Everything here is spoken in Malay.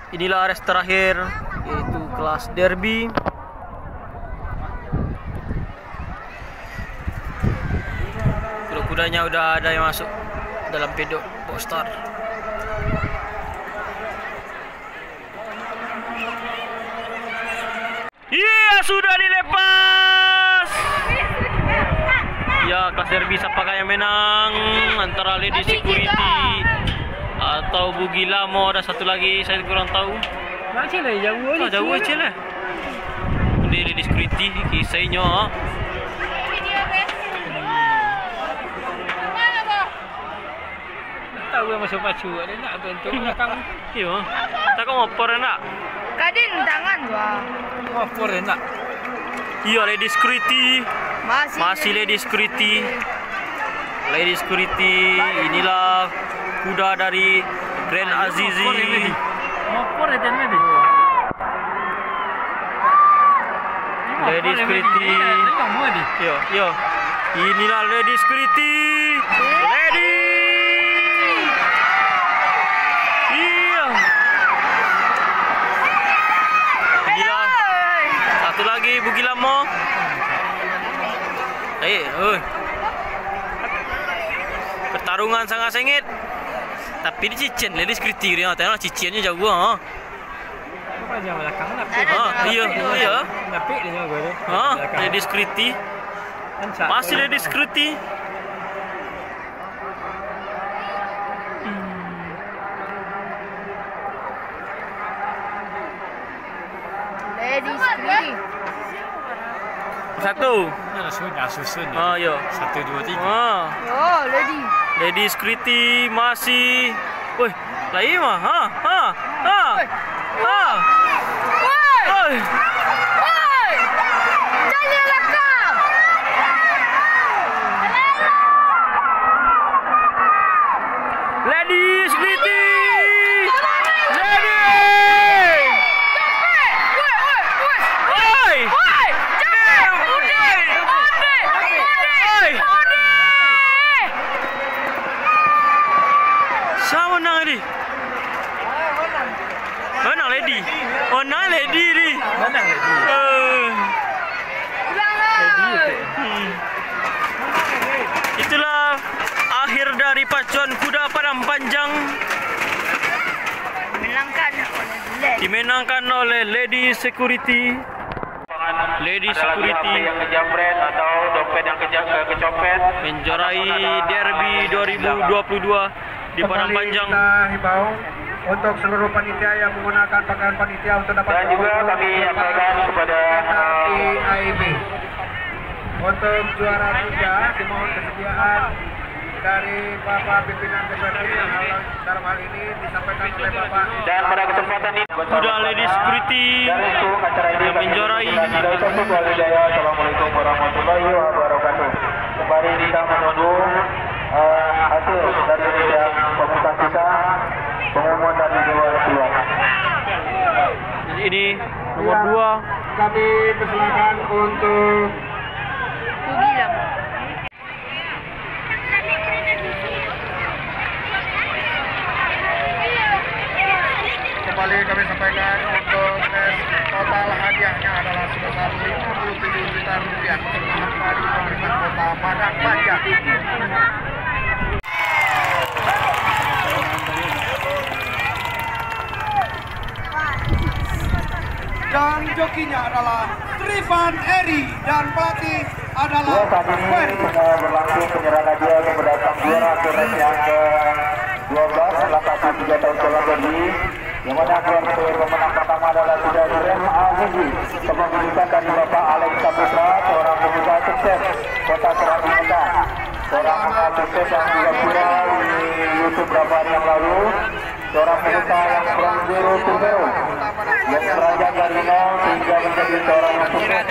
Inilah race terakhir, yaitu kelas derby. Kuda-kudanya udah ada yang masuk dalam pedok Boxstar. Iya, sudah dilepas. Ya, kelas derby siapakah yang menang antara Lady Security atau Bugilamo? Ada satu lagi saya kurang tahu. Jauh aja lah. Ini Lady Security kisahnya. Tahu yang masuk pacu ada nak bentuk belakang. Iya. Tak kau ngopor nak. Kadin tangan wah. Ngopor nak. Iya, Lady Security. Masih Lady Security. Lady Security, inilah kuda dari Grand Azizi. Ngopor aja tadi. Lady Security. Yo. Inilah Lady Security. Lady. Iya. Inilah satu lagi Bugilamo. Pertarungan sangat sengit. Tapi di cicin Lady Security dia tengok cicinnya jauh ha. Aja belakang nak. Iya. Napik dia juga tu. Lady Security. Masih Lady Security. Lady Security. Satu. Sudah susun. Ya. 1 2 3. Oh, Lady. Lady Security masih. Woi, lain mah. Woi. Jangan rekam. Lady Security. Lady. Woi. Siapa menang tadi? Menang Lady. Oh, menang Lady ni. Menang lagi. Itulah akhir dari pacuan kuda padang panjang. Dimenangkan oleh Lady Security. Lady Security yang kejamret atau dompet yang kecopet menjuarai derby 2022 di padang panjang. Kita himbau untuk seluruh panitia yang menggunakan pakaian panitia untuk dapat dan juga kami sampaikan kepada IAIB untuk juara 3 dimohon kesediaan dari Bapak Pimpinan DPRD dalam hal ini disampaikan oleh Bapak. dan pada kesempatan ini Kuda Lady Security yang menjuarai. Assalamualaikum warahmatullahi wabarakatuh. Kembali kita menunggu hasil dari sidang pemutusan kita pengumuman dari Dewan Tuan. Jadi ini nomor 2. Kami persilakan untuk Bugilamo. kembali kami sampaikan untuk total hadiahnya adalah sebesar Rp57 juta dari pemerintah kota Padang Panjang. Dan jokinya adalah Trivan Eri dan pelatih adalah Saat ini sudah berlangsung penyerahan hadiah kepada sang juara turnamen yang ke-12 langkah 3 tahun setelah berdiri, yang mana pemenang pertama adalah sudah Grand Azizi, kepemilikan dari Bapak Alex Saputra, seorang pengusaha sukses Kota Serabi Muda, seorang pengusaha sukses yang juga viral di YouTube beberapa hari yang lalu, seorang pengusaha yang kurang zero to hero, yang beranjak dari nol sehingga menjadi seorang yang sukses.